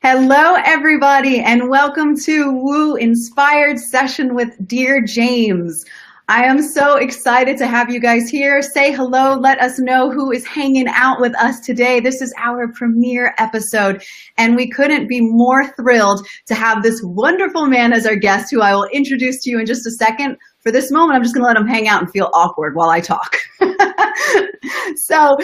Hello, everybody, and welcome to Woo Inspired Session with Dear James. I am so excited to have you guys here. Say hello. Let us know who is hanging out with us today. This is our premiere episode, and we couldn't be more thrilled to have this wonderful man as our guest, who I will introduce to you in just a second. For this moment, I'm just going to let him hang out and feel awkward while I talk. So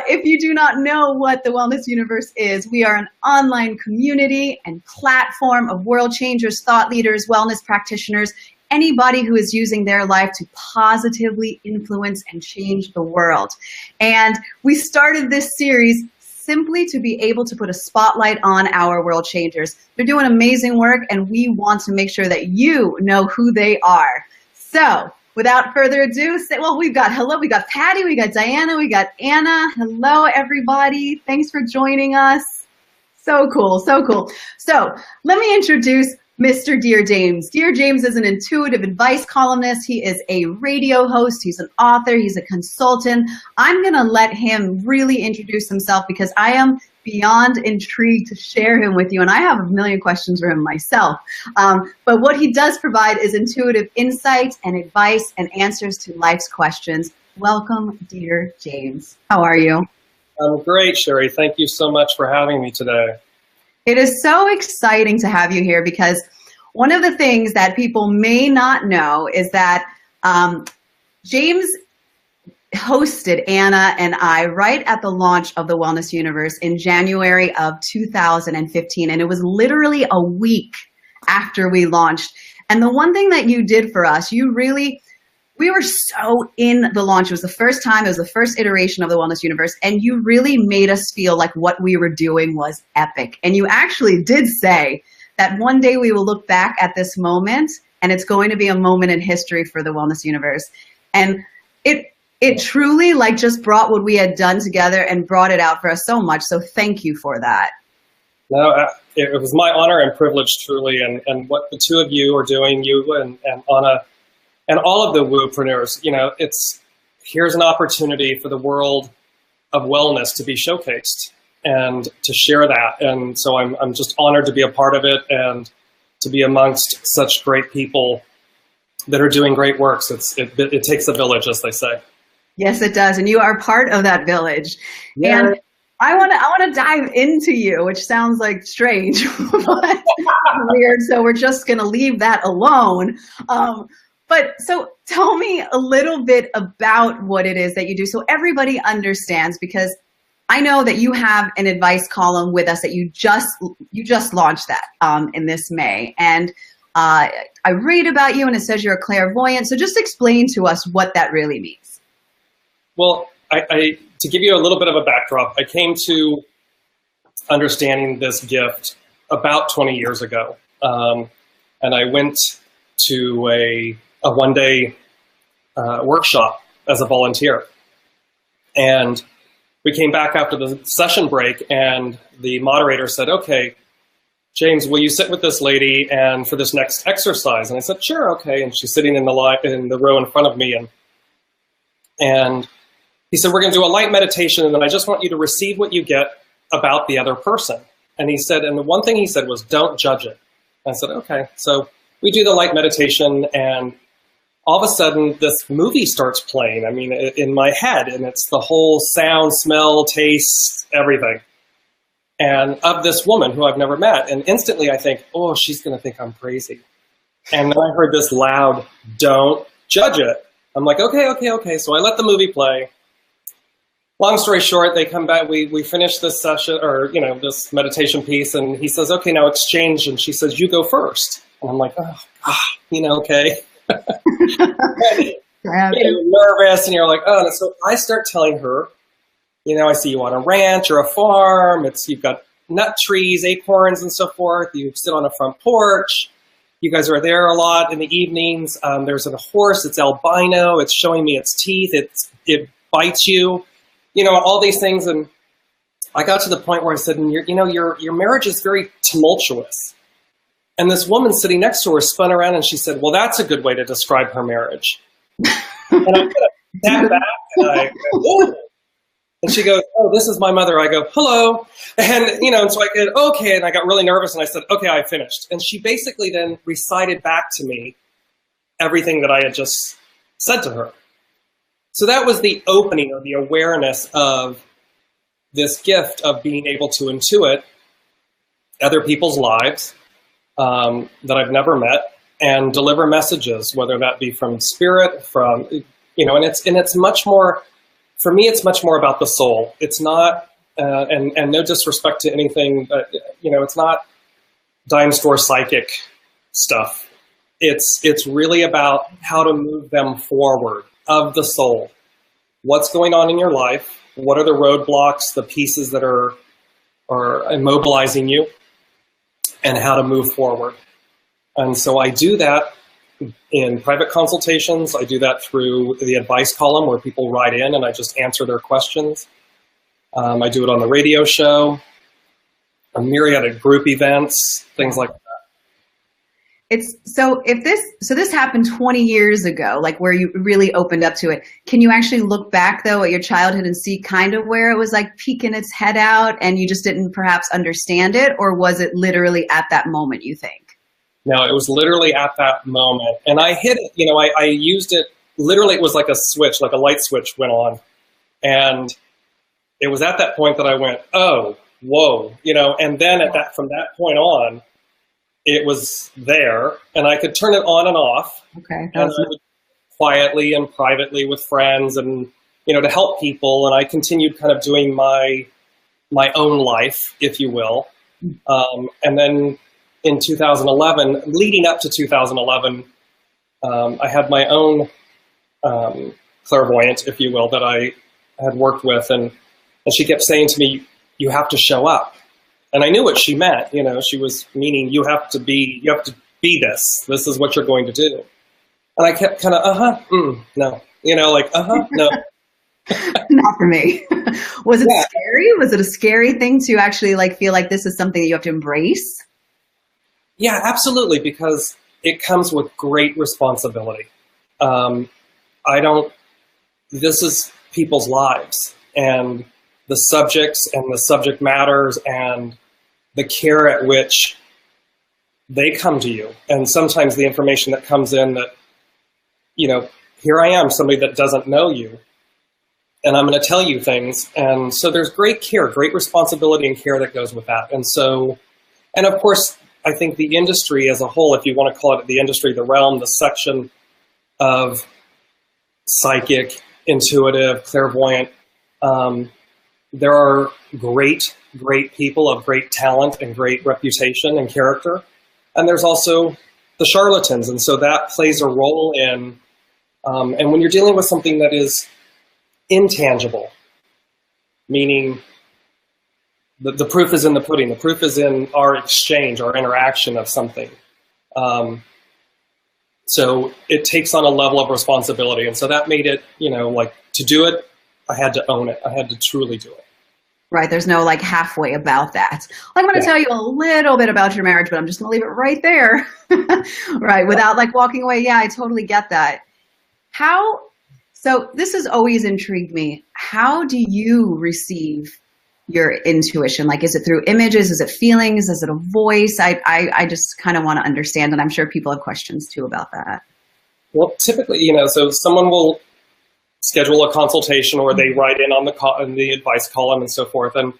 if you do not know what the Wellness Universe is, we are an online community and platform of world changers, thought leaders, wellness practitioners, anybody who is using their life to positively influence and change the world. And we started this series simply to be able to put a spotlight on our world changers. They're doing amazing work, and we want to make sure that you know who they are. So without further ado, we got Patty, we got Diana, we got Anna. Hello, everybody. Thanks for joining us. So cool, so cool. So let me introduce Mr. Dear James. Dear James is an intuitive advice columnist. He is a radio host. He's an author. He's a consultant. I'm going to let him really introduce himself because I am beyond intrigued to share him with you, and I have a million questions for him myself. But what he does provide is intuitive insight and advice and answers to life's questions. Welcome, Dear James. How are you? I'm great, Shari. Thank you so much for having me today. It is so exciting to have you here because one of the things that people may not know is that James hosted Anna and I right at the launch of the Wellness Universe in January of 2015. And it was literally a week after we launched. And the one thing that you did for us, we were so in the launch. It was the first time, it was the first iteration of the Wellness Universe. And you really made us feel like what we were doing was epic. And you actually did say that one day we will look back at this moment and it's going to be a moment in history for the Wellness Universe. And it truly just brought what we had done together and brought it out for us so much. So thank you for that. No, it was my honor and privilege, truly. And what the two of you are doing, you and Anna, and all of the woopreneurs, here's an opportunity for the world of wellness to be showcased and to share that. And so I'm just honored to be a part of it and to be amongst such great people that are doing great works. It takes a village, as they say. Yes, it does. And you are part of that village. Yeah. And I want to dive into you, which sounds like strange, but weird. So we're just going to leave that alone. But so tell me a little bit about what it is that you do so everybody understands, because I know that you have an advice column with us that you just launched that in this May. And I read about you and it says you're a clairvoyant. So just explain to us what that really means. Well, to give you a little bit of a backdrop, I came to understanding this gift about 20 years ago. And I went to a one-day workshop as a volunteer. And we came back after the session break, and the moderator said, okay, James, will you sit with this lady and for this next exercise? And I said, sure, okay. And she's sitting in the row in front of me. And he said, we're going to do a light meditation, and then I just want you to receive what you get about the other person. And he said, and the one thing he said was, don't judge it. And I said, okay. So we do the light meditation, and all of a sudden this movie starts playing, in my head, and it's the whole sound, smell, taste, everything. And of this woman who I've never met. And instantly I think, oh, she's going to think I'm crazy. And then I heard this loud, don't judge it. I'm like, okay. So I let the movie play. Long story short, they come back, we finish this session, or, this meditation piece, and he says, okay, now exchange. And she says, you go first. And I'm like, okay. You're nervous, and you're like, oh. And so I start telling her, I see you on a ranch or a farm. You've got nut trees, acorns, and so forth. You sit on a front porch. You guys are there a lot in the evenings. There's a horse. It's albino. It's showing me its teeth. It bites you. All these things. And I got to the point where I said, your marriage is very tumultuous. And this woman sitting next to her spun around and she said, well, that's a good way to describe her marriage. And I kind of sat back and I went, And she goes, oh, this is my mother. I go, hello. And, and so I said, okay. And I got really nervous and I said, okay, I finished. And she basically then recited back to me everything that I had just said to her. So that was the opening, or the awareness of this gift of being able to intuit other people's lives that I've never met and deliver messages, whether that be from spirit, from, and it's much more, for me, it's much more about the soul. It's not, and no disrespect to anything, but, it's not dime store psychic stuff. It's really about how to move them forward of the soul. What's going on in your life? What are the roadblocks, the pieces that are immobilizing you, and how to move forward? And so I do that in private consultations. I do that through the advice column where people write in and I just answer their questions. I do it on the radio show, a myriad of group events, things like that. This happened 20 years ago, like where you really opened up to it. Can you actually look back though at your childhood and see kind of where it was like peeking its head out and you just didn't perhaps understand it? Or was it literally at that moment, you think? No, it was literally at that moment. And I hit it, I used it, literally it was like a switch, like a light switch went on. And it was at that point that I went, oh, whoa, and then from that point on, it was there and I could turn it on and off. Okay. And I would quietly and privately with friends and, to help people. And I continued kind of doing my own life, if you will. And then in 2011, leading up to 2011, I had my own clairvoyant, if you will, that I had worked with. And she kept saying to me, you have to show up. And I knew what she meant. She was meaning you have to be this. This is what you're going to do. And I kept kind of, no. No. Not for me. Was it scary? Was it a scary thing to actually feel like this is something that you have to embrace? Yeah, absolutely. Because it comes with great responsibility. This is people's lives and the subjects and the subject matters and the care at which they come to you. And sometimes the information that comes in that, here I am, somebody that doesn't know you, and I'm going to tell you things. And so there's great care, great responsibility and care that goes with that. And of course, I think the industry as a whole, if you want to call it the industry, the realm, the section of psychic, intuitive, clairvoyant, there are great people of great talent and great reputation and character. And there's also the charlatans. And so that plays a role in, and when you're dealing with something that is intangible, meaning the proof is in the pudding, the proof is in our exchange, our interaction of something. So it takes on a level of responsibility. And so that made it, to do it, I had to own it. I had to truly do it. Right. There's no halfway about that. I'm going to tell you a little bit about your marriage, but I'm just going to leave it right there. Right. Without walking away. Yeah, I totally get that. So this has always intrigued me. How do you receive your intuition? Is it through images? Is it feelings? Is it a voice? I just kind of want to understand. And I'm sure people have questions too about that. Well, typically, so someone will schedule a consultation or they write in on the advice column and so forth. And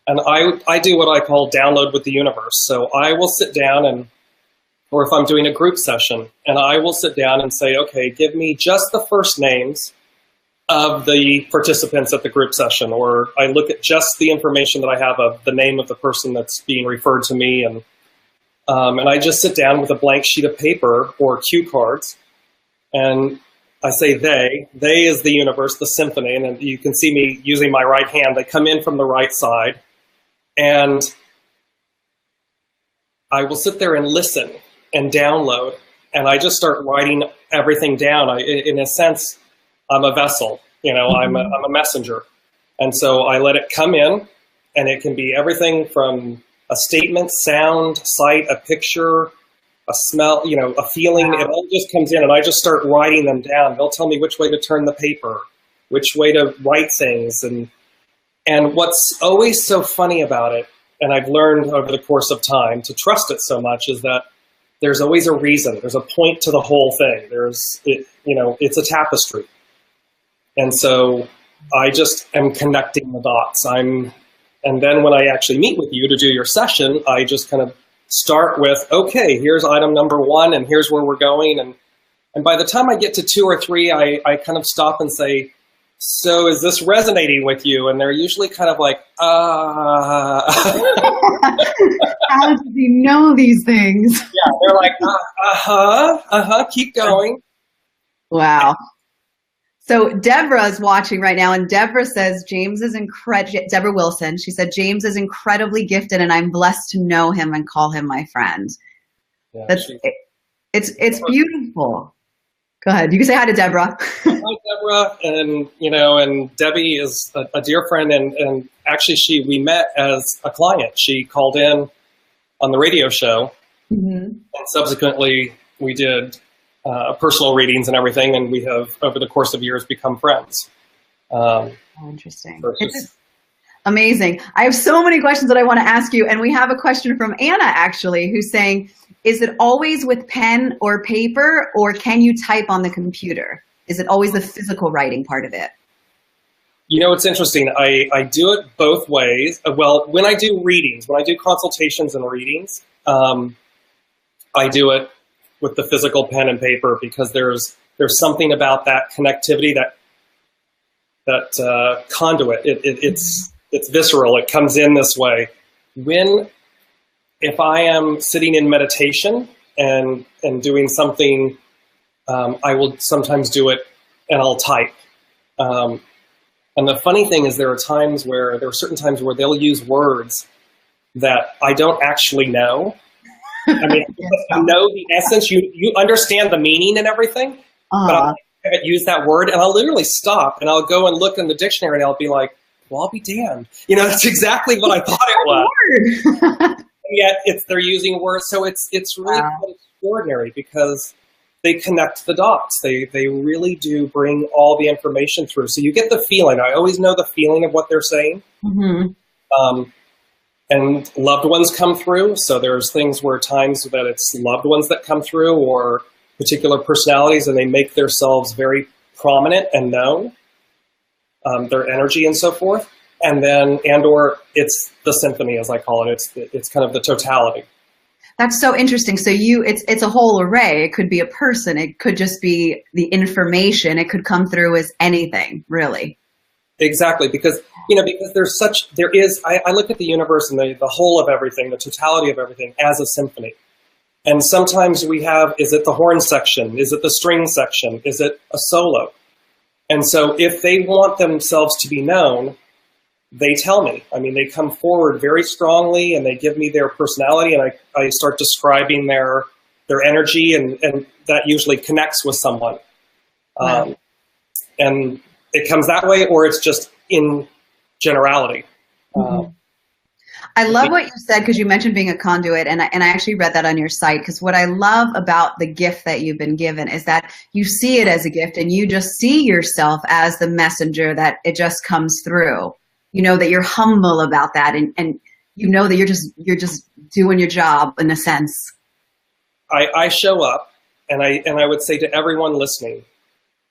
I do what I call download with the universe. So I will sit down or if I'm doing a group session, and I will sit down and say, okay, give me just the first names of the participants at the group session, or I look at just the information that I have of the name of the person that's being referred to me. And I just sit down with a blank sheet of paper or cue cards and I say they is the universe, the symphony, and then you can see me using my right hand. They come in from the right side, and I will sit there and listen and download, and I just start writing everything down. In a sense, I'm a vessel, I'm a messenger. And so I let it come in, and it can be everything from a statement, sound, sight, a picture, a smell, a feeling. It all just comes in and I just start writing them down. They'll tell me which way to turn the paper, which way to write things. And And what's always so funny about it, and I've learned over the course of time to trust it so much, is that there's always a reason. There's a point to the whole thing. It's a tapestry. And so I just am connecting the dots. And then when I actually meet with you to do your session, I just kind of start with, okay, here's item number 1, and here's where we're going. And by the time I get to 2 or 3, I kind of stop and say, so is this resonating with you? And they're usually kind of like, How do you know these things? Yeah, they're like, keep going. Wow. So Deborah's watching right now, and Deborah says James is Deborah Wilson. She said James is incredibly gifted, and I'm blessed to know him and call him my friend. Yeah, it's beautiful. Go ahead. You can say hi to Deborah. Hi, Deborah, and Debbie is a dear friend, and actually we met as a client. She called in on the radio show, and subsequently we did personal readings and everything, and we have, over the course of years, become friends. Interesting. It's amazing. I have so many questions that I want to ask you, and we have a question from Anna, actually, who's saying, is it always with pen or paper, or can you type on the computer? Is it always the physical writing part of it? It's interesting. I do it both ways. Well, when I do readings, when I do consultations and readings, I do it with the physical pen and paper, because there's something about that connectivity, that conduit. It's visceral. It comes in this way. If I am sitting in meditation and doing something, I will sometimes do it and I'll type. And the funny thing is there are certain times where they'll use words that I don't actually know. I mean, you know the essence, you understand the meaning and everything, but I haven't used that word, and I'll literally stop and I'll go and look in the dictionary and I'll be like, well, I'll be damned. That's exactly what I thought it was. And yet they're using words, so it's really quite extraordinary, because they connect the dots. They really do bring all the information through. So you get the feeling. I always know the feeling of what they're saying. And loved ones come through. So there's times that it's loved ones that come through, or particular personalities, and they make themselves very prominent and known, their energy and so forth. Or it's the symphony, as I call it. It's kind of the totality. That's so interesting. So it's a whole array. It could be a person. It could just be the information. It could come through as anything, really. Exactly, because I look at the universe and the whole of everything, the totality of everything, as a symphony. And sometimes is it the horn section? Is it the string section? Is it a solo? And so if they want themselves to be known, they tell me. I mean, they come forward very strongly and they give me their personality, and I start describing their energy, and that usually connects with someone. Wow. And it comes that way, or it's just in generality. I love what you said, because you mentioned being a conduit, and I actually read that on your site, because what I love about the gift that you've been given is that you see it as a gift, and you just see yourself as the messenger, that it just comes through. That you're humble about that, and you know that you're just doing your job in a sense. I show up, and I would say to everyone listening,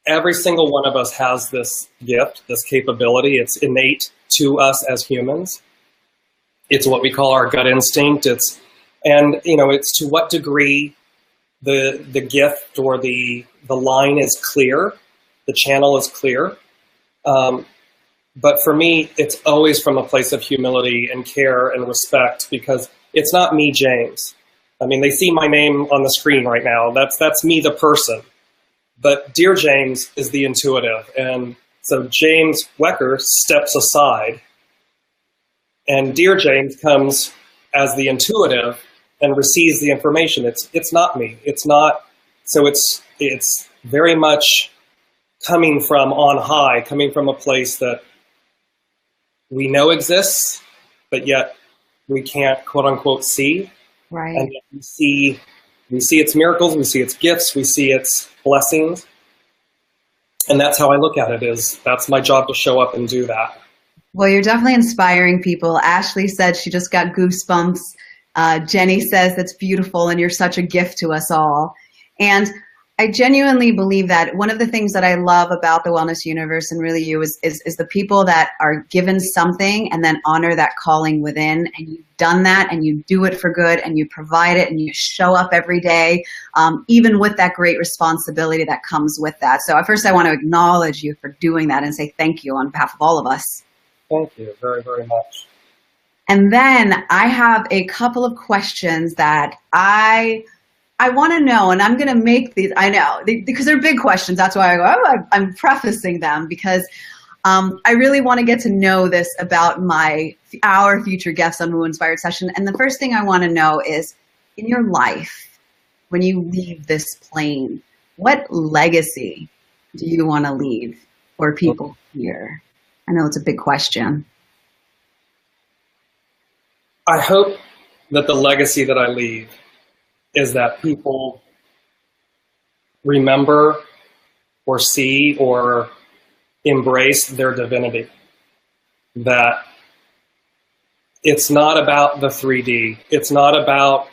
every single one of us has this gift, this capability. It's innate to us as humans. It's what we call our gut instinct. It's to what degree the gift or the line is clear, the channel is clear. But for me, it's always from a place of humility and care and respect, because it's not me, James. I mean, they see my name on the screen right now. That's me, the person. But Dear James is the intuitive. And so James Wecker steps aside, and Dear James comes as the intuitive and receives the information. It's not me. It's not. So it's very much coming from on high, coming from a place that we know exists, but yet we can't, quote unquote, see. Right. And yet we see its miracles, we see its gifts, we see its blessings. And that's how I look at it, that's my job to show up and do that. Well, you're definitely inspiring people. Ashley said she just got goosebumps. Jenny says that's beautiful and you're such a gift to us all. And I genuinely believe that one of the things that I love about the wellness universe and really you is the people that are given something and then honor that calling within, and you've done that and you do it for good and you provide it and you show up every day, even with that great responsibility that comes with that. So first I want to acknowledge you for doing that and say thank you on behalf of all of us. Thank you very, very much. And then I have a couple of questions that I want to know, and I'm going to make these, I know, because they're big questions. That's why I go, I'm prefacing them because I really want to get to know this about our future guests on Woo Inspired Session. And the first thing I want to know is, in your life, when you leave this plane, what legacy do you want to leave for people here? I know it's a big question. I hope that the legacy that I leave is that people remember or see or embrace their divinity. That it's not about the 3D. It's not about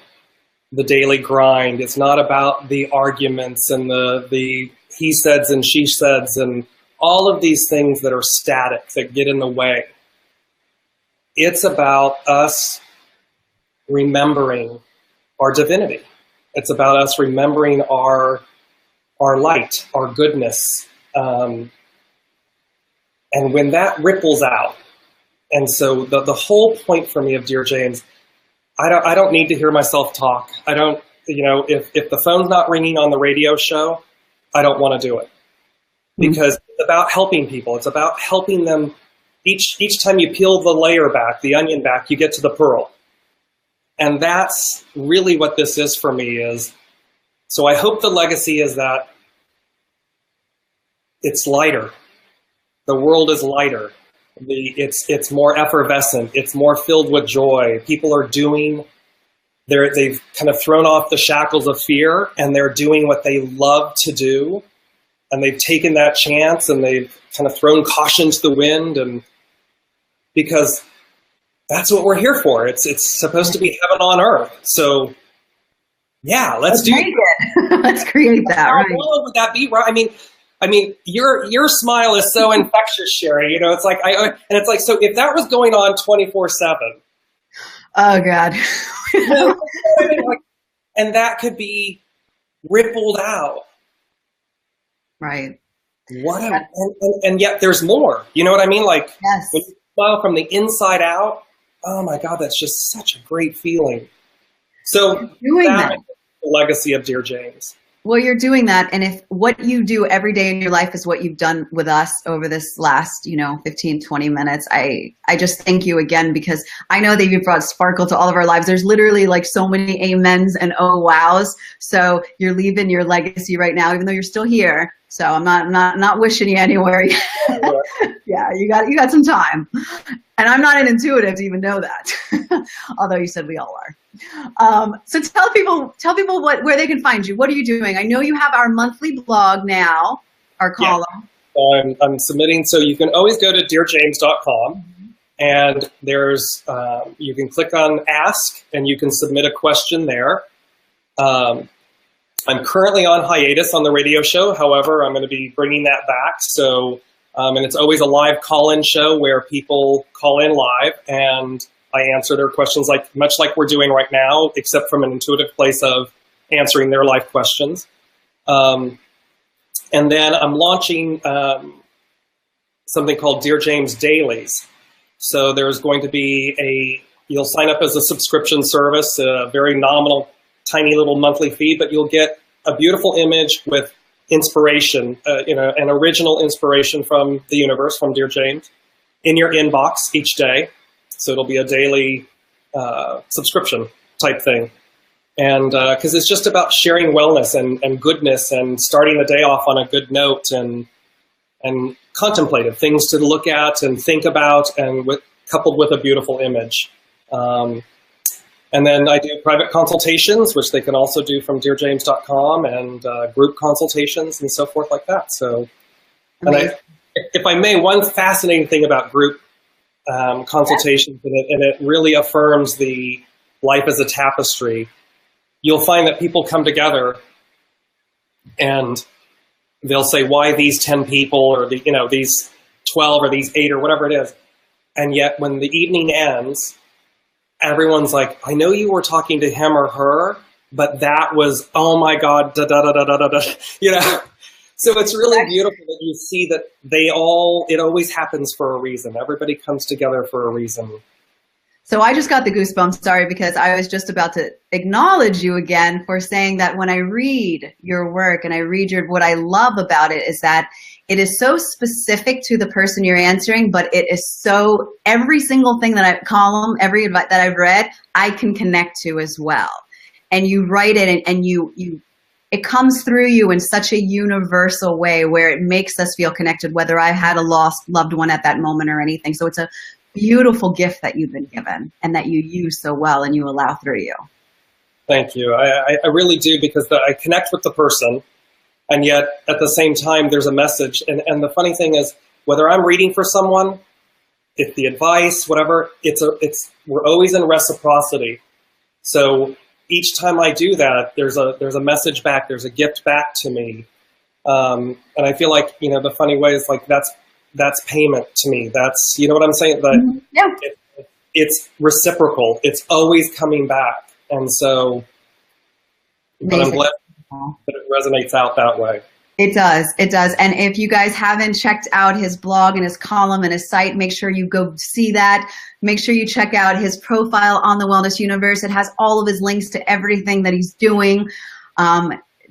the daily grind. It's not about the arguments and the he says and she says and all of these things that are static, that get in the way. It's about us remembering our divinity. It's about us remembering our light, our goodness. And when that ripples out, and so the whole point for me of Dear James, I don't need to hear myself talk. I don't, if the phone's not ringing on the radio show, I don't want to do it. Because it's about helping people. It's about helping them. Each time you peel the layer back, the onion back, you get to the pearl. And that's really what this is for me is, so I hope the legacy is that it's lighter. The world is lighter. It's more effervescent. It's more filled with joy. People are they've kind of thrown off the shackles of fear and they're doing what they love to do. And they've taken that chance and they've kind of thrown caution to the wind, and because that's what we're here for. It's supposed to be heaven on earth. So yeah, let's do it. Let's create that. How right. long would that be? Right? I mean, your smile is so infectious, Shari. It's like and it's like, so if that was going on 24/7. Oh God. And that could be rippled out. Right. And yet there's more. You know what I mean? Like, yes. When you smile from the inside out, oh my God, that's just such a great feeling. So that's the legacy of Dear James. Well, you're doing that. And if what you do every day in your life is what you've done with us over this last, 15, 20 minutes, I just thank you again, because I know that you've brought sparkle to all of our lives. There's literally like so many amens and oh wows. So you're leaving your legacy right now, even though you're still here. So I'm not wishing you anywhere. Yeah, you got some time. And I'm not an intuitive to even know that, although you said we all are. So tell people where they can find you. What are you doing? I know you have our monthly blog now, our column. Yeah. I'm submitting, so you can always go to DearJames.com, and there's you can click on Ask, and you can submit a question there. I'm currently on hiatus on the radio show. However, I'm going to be bringing that back. So. And it's always a live call-in show where people call in live and I answer their questions much like we're doing right now, except from an intuitive place of answering their life questions. And then I'm launching something called Dear James Dailies. So there's going to be you'll sign up as a subscription service, a very nominal, tiny little monthly fee, but you'll get a beautiful image with inspiration, an original inspiration from the universe, from Dear James, in your inbox each day. So it'll be a daily subscription type thing. And because it's just about sharing wellness and goodness and starting the day off on a good note and contemplative things to look at and think about, and coupled with a beautiful image. And then I do private consultations, which they can also do from DearJames.com, and group consultations and so forth like that. So, and if I may, one fascinating thing about group consultations, and it really affirms the life as a tapestry. You'll find that people come together and they'll say, why these 10 people, or these 12 or these 8 or whatever it is. And yet when the evening ends, everyone's like, I know you were talking to him or her, but that was, oh my God, da da da da da da da. So it's really beautiful that you see that it always happens for a reason. Everybody comes together for a reason. So I just got the goosebumps, sorry, because I was just about to acknowledge you again for saying that when I read your work and I read what I love about it is that it is so specific to the person you're answering, but it is so, every single thing that every advice that I've read, I can connect to as well. And you write it and it comes through you in such a universal way where it makes us feel connected, whether I had a lost loved one at that moment or anything. So it's a beautiful gift that you've been given and that you use so well and you allow through you. Thank you. I really do, because I connect with the person, and yet at the same time there's a message. And the funny thing is, whether I'm reading for someone, if the advice, whatever, we're always in reciprocity. So each time I do that, there's a message back, there's a gift back to me. And I feel like, the funny way is like that's payment to me. That's, you know what I'm saying? That yeah. It's reciprocal. It's always coming back. And so, but I'm glad that it resonates out that way. It does. It does. And if you guys haven't checked out his blog and his column and his site, make sure you go see that. Make sure you check out his profile on the Wellness Universe. It has all of his links to everything that he's doing.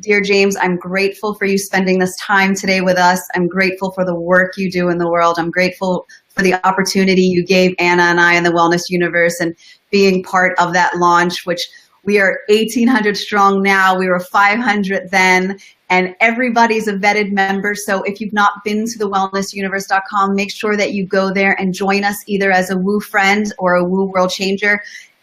Dear James, I'm grateful for you spending this time today with us. I'm grateful for the work you do in the world. I'm grateful for the opportunity you gave Anna and I in the Wellness Universe and being part of that launch, which we are 1,800 strong now. We were 500 then, and everybody's a vetted member. So if you've not been to the wellnessuniverse.com, make sure that you go there and join us either as a Woo friend or a Woo world changer.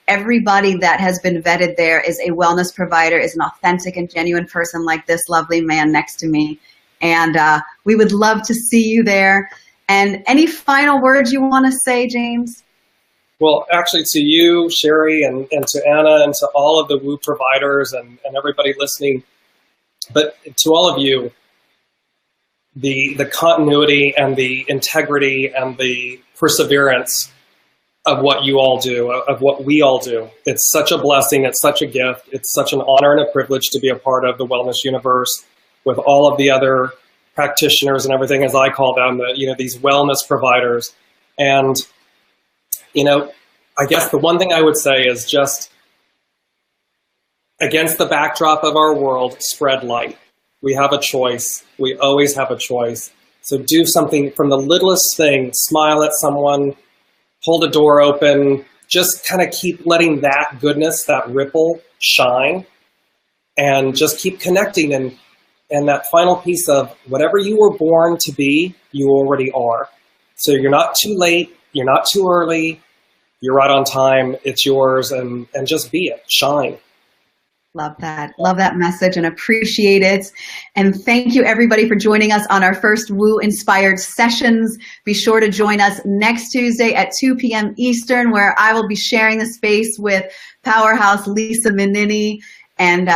Everybody that has been vetted there is a wellness provider, is an authentic and genuine person like this lovely man next to me. And we would love to see you there. And any final words you want to say, James? Well, actually, to you, Shari, and to Anna, and to all of the Woo providers and everybody listening, but to all of you, the continuity and the integrity and the perseverance of what you all do, of what we all do. It's such a blessing. It's such a gift. It's such an honor and a privilege to be a part of the Wellness Universe with all of the other practitioners and everything, as I call them, these wellness providers. And, I guess the one thing I would say is just, against the backdrop of our world, spread light. We have a choice. We always have a choice. So do something from the littlest thing, smile at someone, hold a door open, just kind of keep letting that goodness, that ripple shine, and just keep connecting. And that final piece of whatever you were born to be, you already are. So you're not too late, you're not too early, you're right on time, it's yours, and just be it, shine. Love that. Love that message and appreciate it. And thank you everybody for joining us on our first Woo Inspired sessions. Be sure to join us next Tuesday at 2 p.m. Eastern, where I will be sharing the space with powerhouse Lisa Menini. And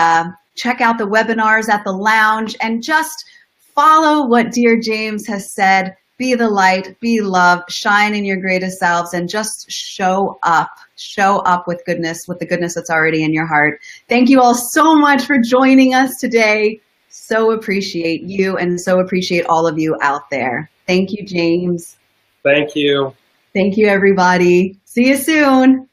check out the webinars at the lounge and just follow what Dear James has said. Be the light, be love, shine in your greatest selves, and just show up. Show up with goodness, with the goodness that's already in your heart. Thank you all so much for joining us today. So appreciate you and so appreciate all of you out there. Thank you, James. Thank you. Thank you, everybody. See you soon.